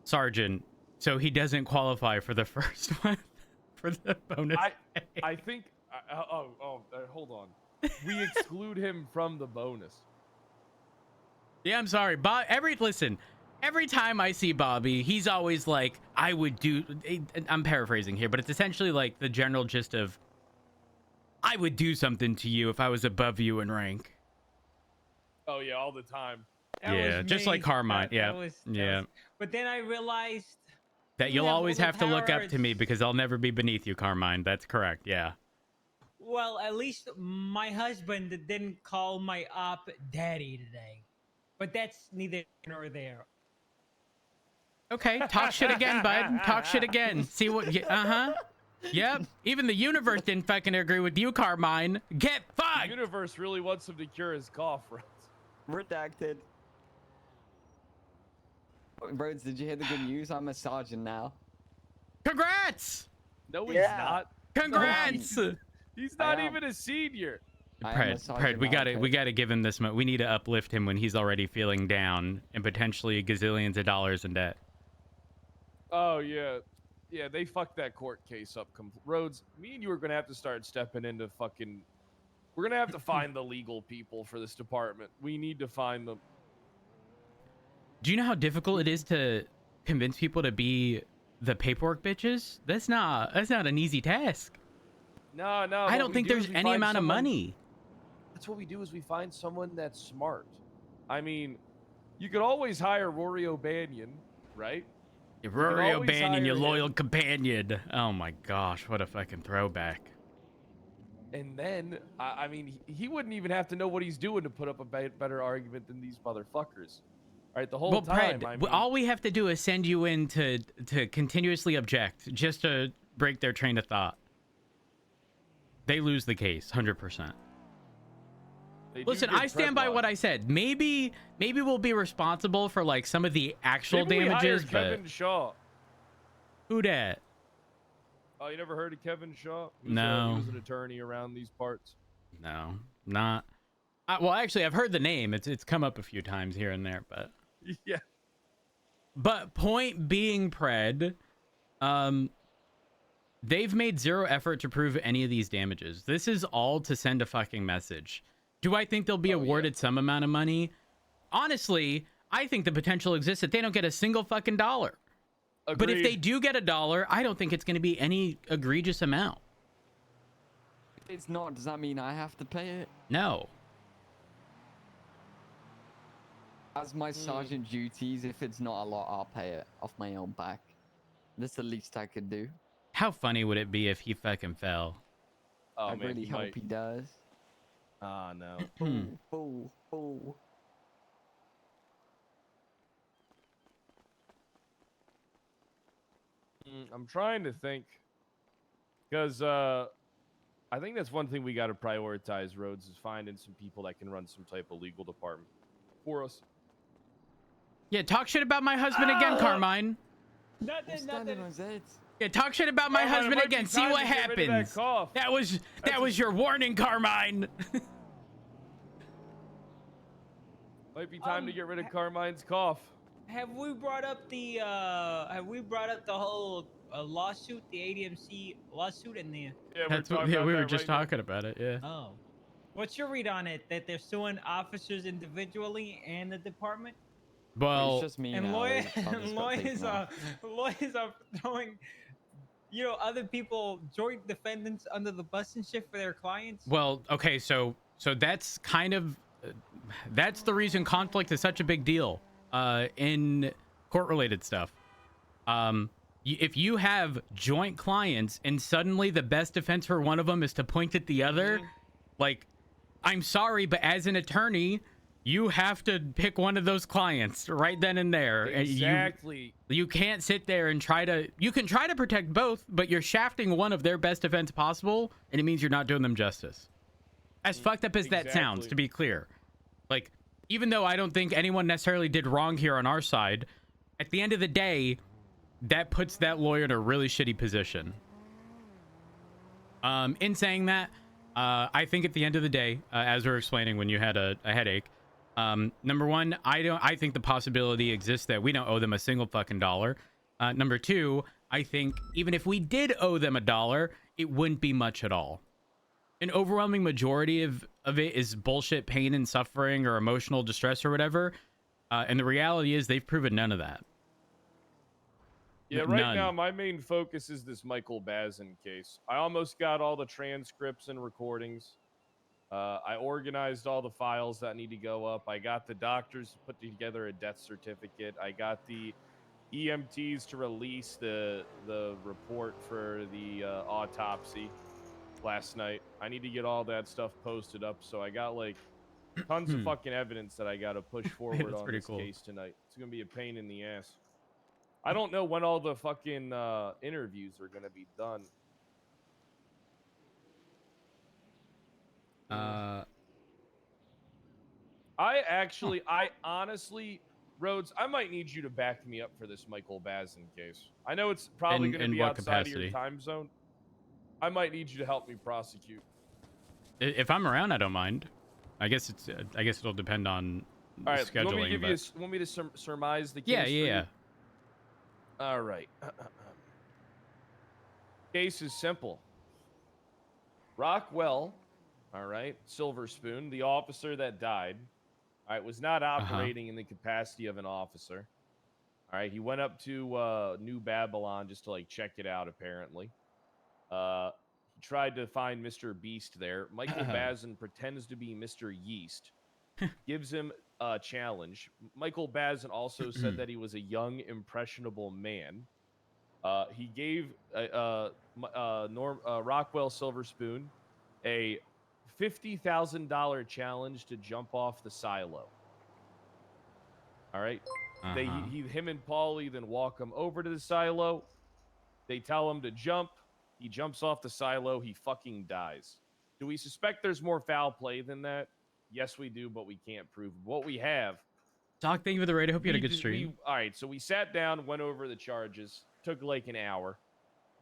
sergeant, so he doesn't qualify for the first one, for the bonus. I think... hold on. We exclude him from the bonus. Yeah, I'm sorry. Every time I see Bobby, he's always like, I would do... I'm paraphrasing here, but it's essentially like the general gist of, I would do something to you if I was above you in rank. Oh, yeah, all the time. That was just me. like Carmine. That was- But then I realized that you you'll have always all the have to look up to powers. me because I'll never be beneath you, Carmine. That's correct, yeah. Well, at least my husband didn't call my op daddy today. But that's neither here nor there. Okay, talk shit again, bud. Talk shit again. See what... Yep. Even the universe didn't fucking agree with you, Carmine. Get fucked! The universe really wants him to cure his cough, Rhodes. Redacted. Rhodes, did you hear the good news? I'm a sergeant now. Congrats! No, he's Yeah. not. Congrats! He's not I am. even a senior. I am a Pred, sergeant we now, we gotta give him this. We need to uplift him when he's already feeling down and potentially gazillions of dollars in debt. Oh, yeah. Yeah, they fucked that court case up. Rhodes, me and you are going to have to start stepping into fucking... We're going to have to find the legal people for this department. We need to find them. Do you know how difficult it is to convince people to be the paperwork bitches? That's not an easy task. No. I don't think there's any amount of money. That's what we do is we find someone that's smart. I mean, you could always hire Rory O'Banion, right? Rory always O'Banion, your hire loyal him. companion. Oh my gosh, what a fucking throwback. And then, I mean, he wouldn't even have to know what he's doing to put up a better argument than these motherfuckers. All right, the whole time. Pred, I mean, all we have to do is send you in to continuously object, just to break their train of thought. They lose the case, 100%. they do Listen, give I stand by Pred what law. I said. Maybe we'll be responsible for like some of the actual Maybe we hire damages, but Kevin Shaw. who dat? Oh, you never heard of Kevin Shaw? No. He was an attorney around these parts. No, not. Well, actually, I've heard the name. It's come up a few times here and there, but. Yeah. But point being, Pred, they've made zero effort to prove any of these damages. This is all to send a fucking message. Do I think they'll be awarded some amount of money? Honestly, I think the potential exists that they don't get a single fucking dollar. But if they do get $1, I don't think it's going to be any egregious amount. If it's not, does that mean I have to pay it? No. As my sergeant duties, if it's not a lot, I'll pay it off my own back. That's the least I could do. How funny would it be if he fucking fell? Oh, I man, really he hope might. he does. Ah, no. Oh. I'm trying to think. Because I think that's one thing we got to prioritize, Rhodes, is finding some people that can run some type of legal department for us. Yeah, talk shit about my husband again, Carmine. Nothing. Yeah, talk shit about my Carmine, it husband might be again. See time what to get rid of that happens. cough. That was your warning, Carmine. Might be time to get rid of Carmine's cough. Have we brought up the whole lawsuit, the ADMC lawsuit, and the? Yeah, we were just talking about it. Yeah. Oh, what's your read on it? That they're suing officers individually and the department? Well, it's just me and now. lawyers Lawyers are throwing, other people, joint defendants, under the bus and shit for their clients. Well, okay, so that's kind of that's the reason conflict is such a big deal in court-related stuff. If you have joint clients and suddenly the best defense for one of them is to point at the other, like, I'm sorry, but as an attorney, you have to pick one of those clients right then and there. Exactly. You can't sit there and you can try to protect both, but you're shafting one of their best defense possible, and it means you're not doing them justice. As fucked up as that sounds, to be clear. Like, even though I don't think anyone necessarily did wrong here on our side, at the end of the day, that puts that lawyer in a really shitty position. In saying that, I think at the end of the day, as we were explaining when you had a headache, number one, I think the possibility exists that we don't owe them a single fucking dollar. Number two, I think even if we did owe them $1, it wouldn't be much at all. An overwhelming majority of it is bullshit, pain and suffering, or emotional distress or whatever. And the reality is they've proven none of that. Yeah, right now my main focus is this Michael Bazin case. I almost got all the transcripts and recordings. I organized all the files that need to go up. I got the doctors to put together a death certificate. I got the EMTs to release the report for the autopsy last night. I need to get all that stuff posted up, so I got like tons of fucking evidence that I got to push forward on this case tonight. It's gonna be a pain in the ass. I don't know when all the fucking interviews are gonna be done. I honestly, Rhodes, I might need you to back me up for this Michael Bazin case. I know it's probably going to be outside of your time zone. I might need you to help me prosecute. If I'm around, I don't mind. I guess it'll depend on all right, scheduling. Want me to surmise the case? Yeah. All right. Case is simple. Rockwell, all right, Silver Spoon, the officer that died, all right, was not operating in the capacity of an officer. All right, he went up to New Babylon just to like check it out. Apparently, he tried to find Mr. Beast there. Michael Bazin pretends to be Mr. Yeast, gives him a challenge. Michael Bazin also said that he was a young, impressionable man. He gave Rockwell Silver Spoon a $50,000 challenge to jump off the silo. All right. Him and Paulie then walk him over to the silo. They tell him to jump. He jumps off the silo. He fucking dies. Do we suspect there's more foul play than that? Yes, we do, but we can't prove what we have. Doc, thank you for the raid. I hope you had a good stream. All right, so we sat down, went over the charges. Took like an hour.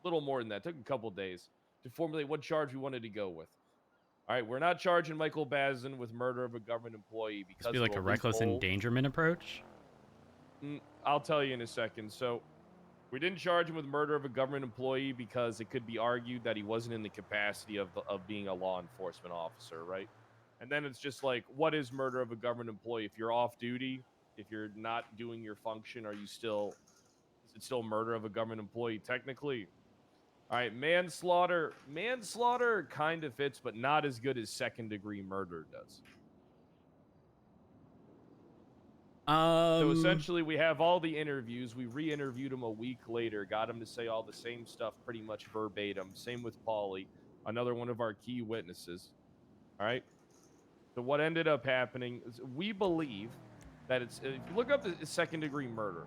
A little more than that. Took a couple days to formulate what charge we wanted to go with. All right, we're not charging Michael Bazin with murder of a government employee because this be like a reckless endangerment approach. I'll tell you in a second. So we didn't charge him with murder of a government employee because it could be argued that he wasn't in the capacity of being a law enforcement officer, right? And then it's just like, what is murder of a government employee? If you're off duty If you're not doing your function, is it still murder of a government employee technically? All right, manslaughter kind of fits, but not as good as second-degree murder does. So essentially, we have all the interviews. We re-interviewed him a week later, got him to say all the same stuff pretty much verbatim. Same with Paulie, another one of our key witnesses. All right. So what ended up happening is we believe that if you look up the second-degree murder,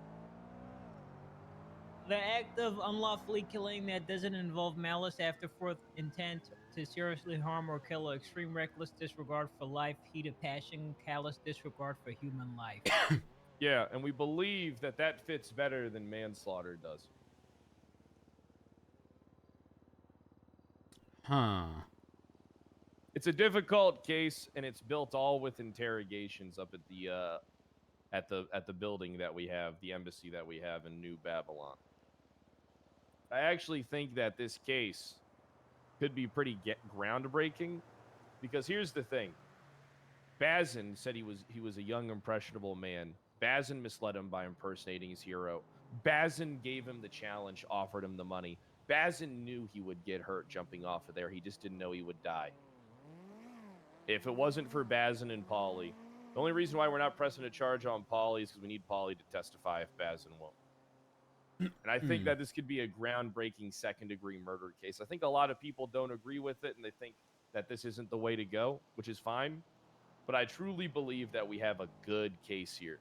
The act of unlawfully killing that doesn't involve malice, afterforth, intent to seriously harm or kill, or extreme reckless disregard for life, heat of passion, callous disregard for human life. yeah, and we believe that that fits better than manslaughter does. Huh. It's a difficult case, and it's built all with interrogations up at the building that we have, the embassy that we have in New Babylon. I actually think that this case could be pretty groundbreaking, because here's the thing. Bazin said he was a young, impressionable man. Bazin misled him by impersonating his hero. Bazin gave him the challenge, offered him the money. Bazin knew he would get hurt jumping off of there. He just didn't know he would die. If it wasn't for Bazin and Paulie, the only reason why we're not pressing a charge on Paulie is because we need Paulie to testify if Bazin won't. And I think that this could be a groundbreaking second-degree murder case. I think a lot of people don't agree with it, and they think that this isn't the way to go, which is fine. But I truly believe that we have a good case here.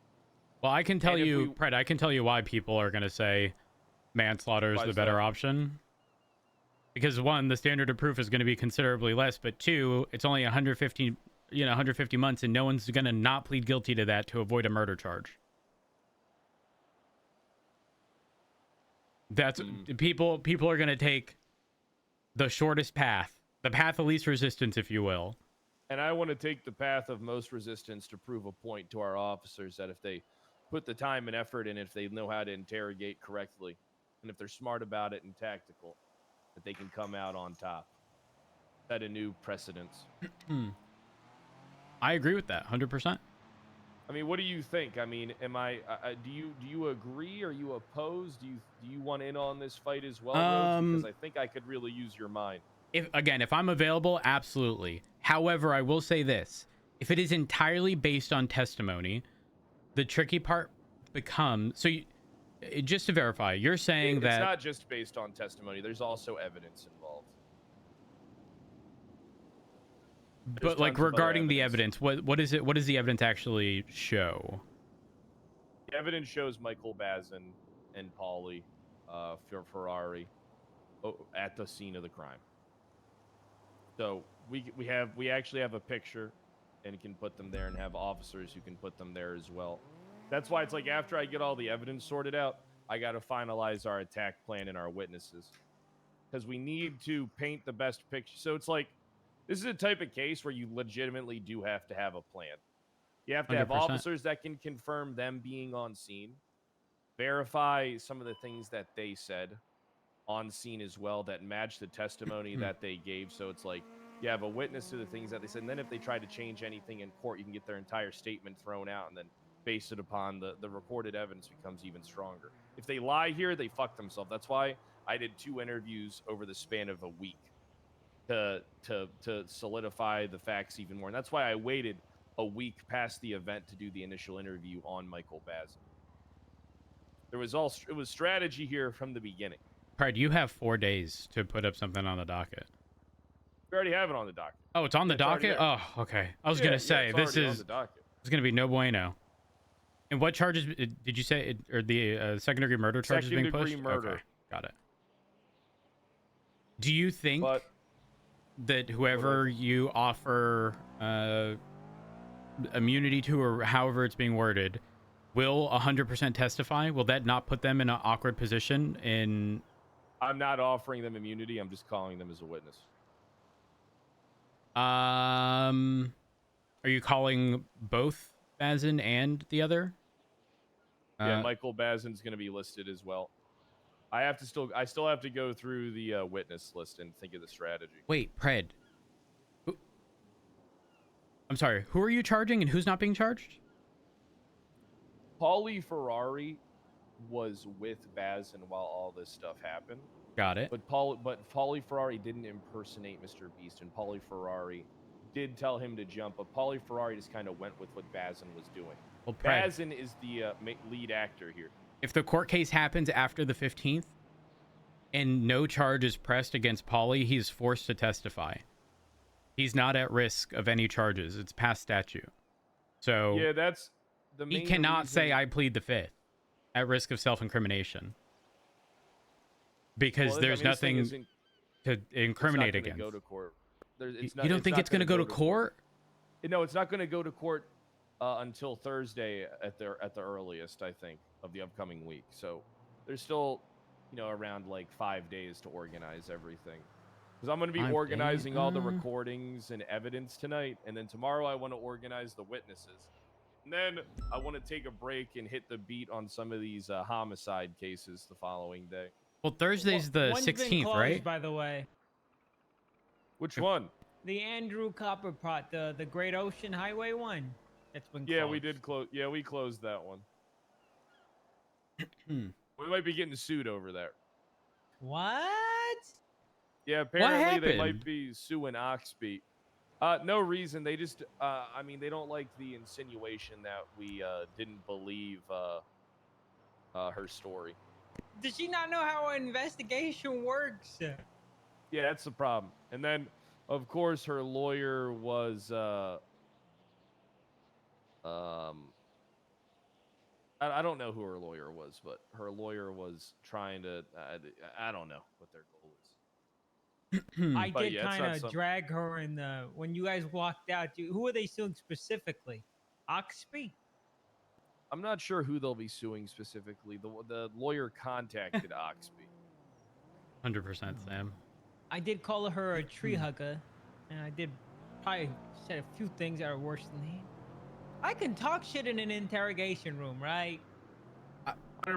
Well, I can tell you, Pred, I can tell you why people are going to say manslaughter is the better option. Because one, the standard of proof is going to be considerably less, but two, it's only 150 months, and no one's going to not plead guilty to that to avoid a murder charge. That's people are going to take the shortest path, the path of least resistance, if you will. And I want to take the path of most resistance to prove a point to our officers that if they put the time and effort in, if they know how to interrogate correctly, and if they're smart about it and tactical, that they can come out on top. Set a new precedence. I agree with that 100%. I mean, what do you think? I mean, do you agree? Are you opposed? Do you want in on this fight as well, Rhodes? Because I think I could really use your mind. If I'm available, absolutely. However, I will say this. If it is entirely based on testimony, the tricky part becomes... just to verify, you're saying that... It's not just based on testimony. There's also evidence involved. But like regarding the evidence, what does the evidence actually show? The evidence shows Michael Bazin and Paulie Ferrari at the scene of the crime. So we actually have a picture and can put them there, and have officers who can put them there as well. That's why it's like after I get all the evidence sorted out, I got to finalize our attack plan and our witnesses, because we need to paint the best picture. So it's like, this is a type of case where you legitimately do have to have a plan. You have to have 100%. officers that can confirm them being on scene, verify some of the things that they said on scene as well that match the testimony that they gave. So it's like you have a witness to the things that they said, and then if they try to change anything in court, you can get their entire statement thrown out, and then base it upon the recorded evidence becomes even stronger. If they lie here, they fuck themselves. That's why I did 2 interviews over the span of a week to solidify the facts even more. And that's why I waited a week past the event to do the initial interview on Michael Bazin. It was strategy here from the beginning. Pride, you have 4 days to put up something on the docket. We already have it on the docket. Oh, it's on the docket? Oh, okay. I was gonna say this is gonna be no bueno. And what charges did you say? Or the second-degree murder charges being pushed? Second-degree murder. Okay, got it. Do you think that whoever you offer immunity to, or however it's being worded, will 100% testify? Will that not put them in an awkward position? I'm not offering them immunity. I'm just calling them as a witness. Are you calling both Bazin and the other? Yeah, Michael Bazin's going to be listed as well. I still have to go through the witness list and think of the strategy. Wait, Pred. I'm sorry. Who are you charging and who's not being charged? Paulie Ferrari was with Bazin while all this stuff happened. Got it. But Paulie Ferrari didn't impersonate Mr. Beast, and Paulie Ferrari did tell him to jump, but Paulie Ferrari just kind of went with what Bazin was doing. Well, Pred, Bazin is the lead actor here. if the court case happens after the 15th and no charge is pressed against Paulie, he's forced to testify. He's not at risk of any charges. It's past statute. So Yeah, that's the main he cannot say reason- I plead the fifth at risk of self-incrimination. Because Well, there's I mean, this thing nothing isn't- to it's not incriminate gonna against. Go to court. You don't think it's going to go to court? No, it's not going to go to court until Thursday at the earliest, I think, of the upcoming week. So there's still, around like 5 days to organize everything. Because I'm going to be 5 days? organizing all the recordings and evidence tonight, and then tomorrow I want to organize the witnesses. And then I want to take a break and hit the beat on some of these homicide cases the following day. Well, Thursday's the One's been 16th, closed, right? By the way, Which one? the Andrew Copperpot, the Great Ocean Highway one. That's been Yeah, closed. we did close. Yeah, we closed that one. We might be getting sued over there. What? Yeah, apparently they happened? might be suing Oxbeat. No reason. They just, they don't like the insinuation that we didn't believe her story. Does she not know how an investigation works? Yeah, that's the problem. And then, of course, her lawyer was, I don't know who her lawyer was, but her lawyer was trying to, I don't know what their goal is. I But did yeah, it's kind not of some- drag her in the when you guys walked out. Who are they suing specifically? Oxby? I'm not sure who they'll be suing specifically. The lawyer contacted Oxby. 100%, Sam. I did call her a tree Hmm. hugger, and I did probably said a few things that are worse than that. I can talk shit in an interrogation room, right?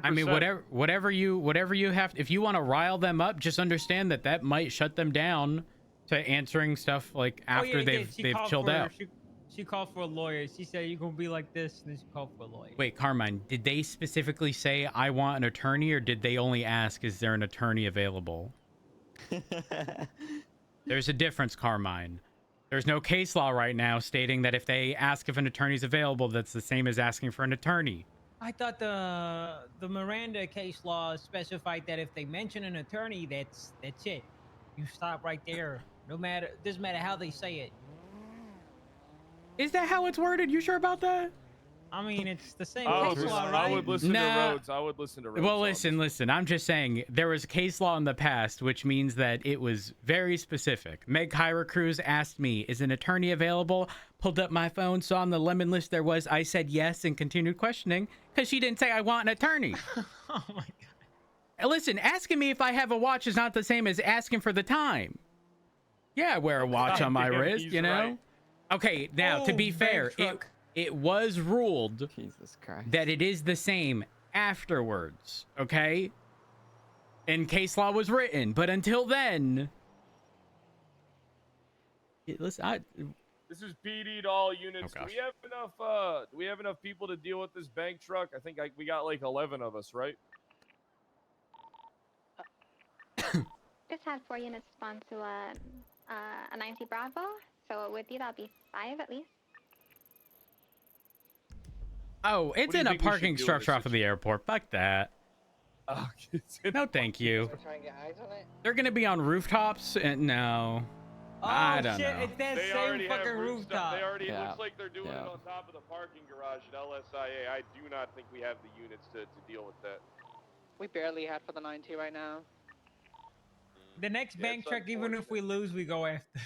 I mean, 100%. whatever you have, if you want to rile them up, just understand that might shut them down to answering stuff like after Oh, yeah, it did. they've called chilled for, out. She called for a lawyer. She said you're gonna be like this, and then she called for a lawyer. Wait, Carmine, did they specifically say I want an attorney, or did they only ask is there an attorney available? There's a difference, Carmine. There's no case law right now stating that if they ask if an attorney's available, that's the same as asking for an attorney. I thought the Miranda case law specified that if they mention an attorney, that's it. You stop right there. Doesn't matter how they say it. Is that how it's worded? You sure about that? I mean, it's the same Oh, case law, I right? would listen Nah. to Rhodes. I would listen to Rhodes. Well, on listen. I'm just saying there was a case law in the past, which means that it was very specific. Meg Hyracruz asked me, is an attorney available? Pulled up my phone, saw on the lemon list there was. I said yes and continued questioning because she didn't say I want an attorney. Oh my god. Listen, asking me if I have a watch is not the same as asking for the time. Yeah, I wear a watch on my Goddamn, wrist, he's you know? right. Okay, now, to Oh, be fair, bank truck. it was ruled Jesus Christ. that it is the same afterwards, okay? And case law was written, but until then... Listen, This is PD to all units. Oh, do gosh. we have enough? Do we have enough people to deal with this bank truck? I think we got like 11 of us, right? Just had 4 units spawn to a 90 Bravo. So with you, that'll be 5 at least. oh, it's do you in a think we should parking do in structure this off of the airport. Fuck that. Oh, No, thank you. Try and get eyes on it. They're gonna be on rooftops, and no. I don't shit, know. It's that They same already have fucking rooftop. They already Yeah. looks like they're doing it Yeah. on top of the parking garage at LSIA. I do not think we have the units to deal with that. We barely had for the 90 right now. The next Yeah, bank it's truck, even if we lose, we go after.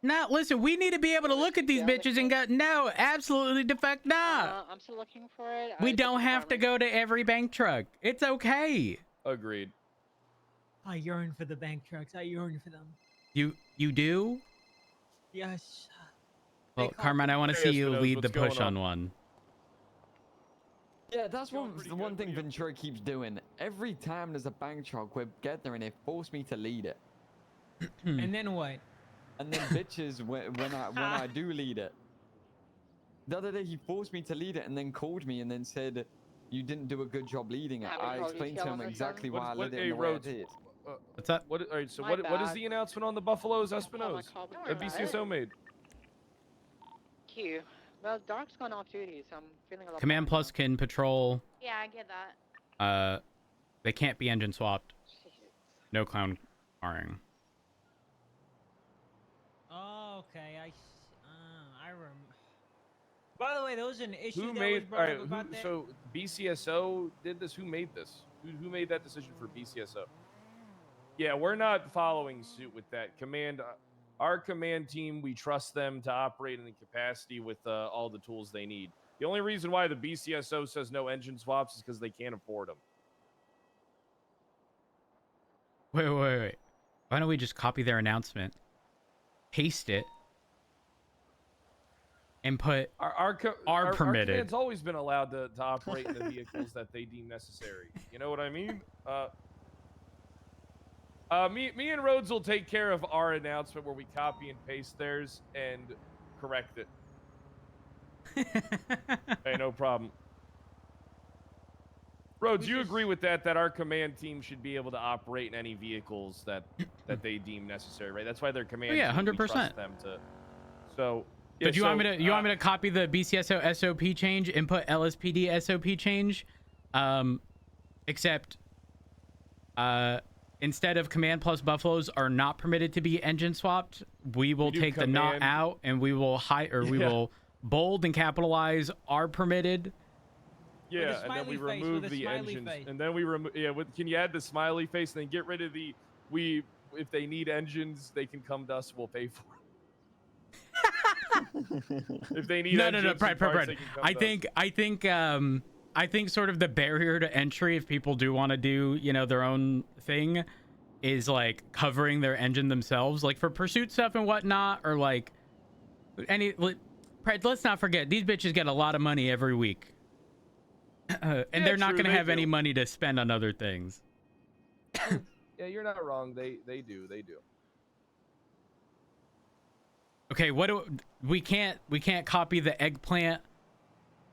Now, listen, we need to be able to look at these bitches and go, no, absolutely the fuck not. I'm still looking for it. We don't have to go to every bank truck. It's okay. Agreed. I yearn for the bank trucks. I yearn for them. You do? Yes. Well, They call Carmine, I want to see Yes, you Vinod, lead the what's going push on? on one. Yeah, that's Going one pretty the good. one What thing do you- Ventura keeps doing. Every time there's a bank truck, we get there and they force me to lead it. Hmm. And then what? And then bitches when I do lead it. The other day he forced me to lead it and then called me and then said, "You didn't do a good job leading it." Have you I called explained to detail him on this exactly one? why I led it hey, in the way I Rhodes, did. What's up? What? All right. So My what is bad. the announcement on the Buffaloes Call my Espinos call Don't that worry about it. BCSO made? Q. Well, Dark's gone off duty, so I'm feeling a lot Command better Plus now. can patrol. Yeah, I get that. They can't be engine swapped. Shit. No clown carring. Oh, okay. I remember. By the way, there was an issue Who that made? was All brought right. up about that. So BCSO did this. Who made this? Who made that decision for BCSO? Yeah, we're not following suit with that. Our command team, we trust them to operate in the capacity with all the tools they need. The only reason why the BCSO says no engine swaps is because they can't afford them. Wait. Why don't we just copy their announcement, paste it, and put Our permitted. Our command's always been allowed to operate in the vehicles that they deem necessary. You know what I mean? Me and Rhodes will take care of our announcement where we copy and paste theirs and correct it. Hey, no problem. Rhodes, you agree with that our command team should be able to operate in any vehicles that they deem necessary, right? That's why their command yeah, team, we 100%. trust them to. So, yeah, But you want me to copy the BCSO SOP change and put LSPD SOP change, except instead of Command Plus Buffaloes are not permitted to be engine swapped, we will take the not out and we will we will bold and capitalize are permitted. Yeah, and then we remove the engines, and then we remove. Yeah, can you add the smiley face and then get rid of the if they need engines, they can come to us. We'll pay for it. If they need no, engines, Brad. they can come to us. I think sort of the barrier to entry, if people do want to do, their own thing, is like covering their engine themselves, like for pursuit stuff and whatnot, or like let's not forget, these bitches get a lot of money every week. And they're not going to have any money to spend on other things. Yeah, you're not wrong. They do. Okay, we can't copy the eggplant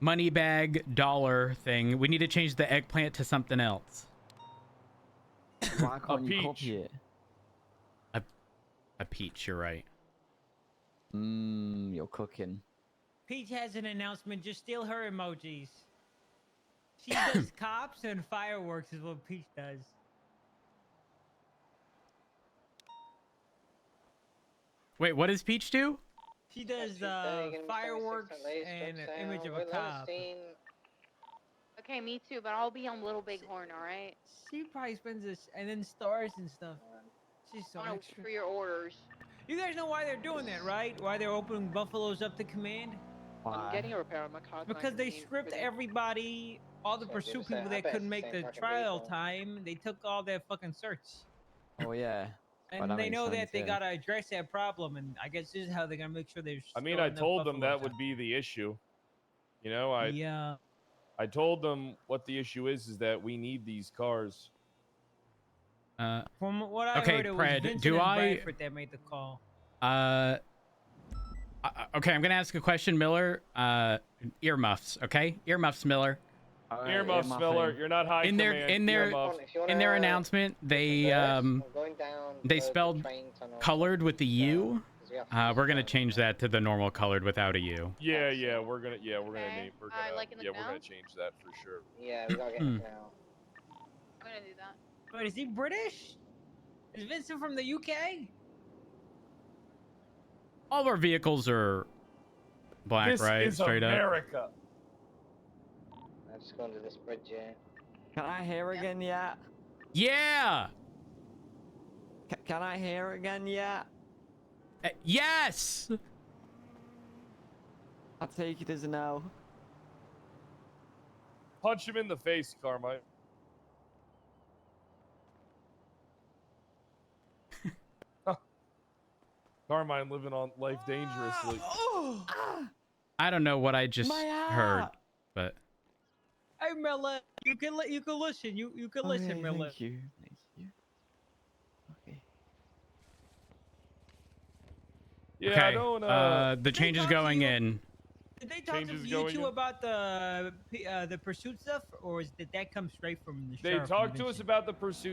money bag dollar thing. We need to change the eggplant to something else. Why can't you copy it? A peach, you're right. You're cooking. Peach has an announcement. Just steal her emojis. She does cops and fireworks is what Peach does. Wait, what does Peach do? She does fireworks and an image of a cop. Okay, me too, but I'll be on Little Bighorn, alright? She probably spends this and then stars and stuff. She's so extra. For your orders. You guys know why they're doing that, right? Why they're opening Buffaloes up to command? I'm getting a repair on my car. Because they stripped everybody, all the pursuit people that couldn't make the trial time. They took all their fucking certs. Oh yeah. And they know that they gotta address that problem, and I guess this is how they're gonna make sure they're. I mean, I told them that would be the issue. I told them what the issue is that we need these cars. From what I heard, it was Vincent and Bradford that made the call. Okay, I'm gonna ask a question, Miller. Earmuffs, okay? Earmuffs, Miller. Earmuffs, Miller. You're not high in their announcement, they spelled colored with the U. We're gonna change that to the normal colored without a U. Yeah, we're gonna change that for sure. Yeah, we gotta get it now. I'm gonna do that. But is he British? Is Vincent from the UK? All of our vehicles are black, this right? Is Straight America. up. I'm just going to this bridge, yeah. Can I hear again yet? Yeah. Can I hear again yet? Yes. I'll take it as a no. Punch him in the face, Carmine. Carmine living on life dangerously. I don't know what I just heard, but. Hey, Miller, you can listen. You can listen, Miller. Thank you. Okay. Yeah, okay. I don't. The change is going in. Did they talk to changes you going two in. about the pursuit stuff, or did that come straight from the They sheriff? talked to us convention? about the pursuit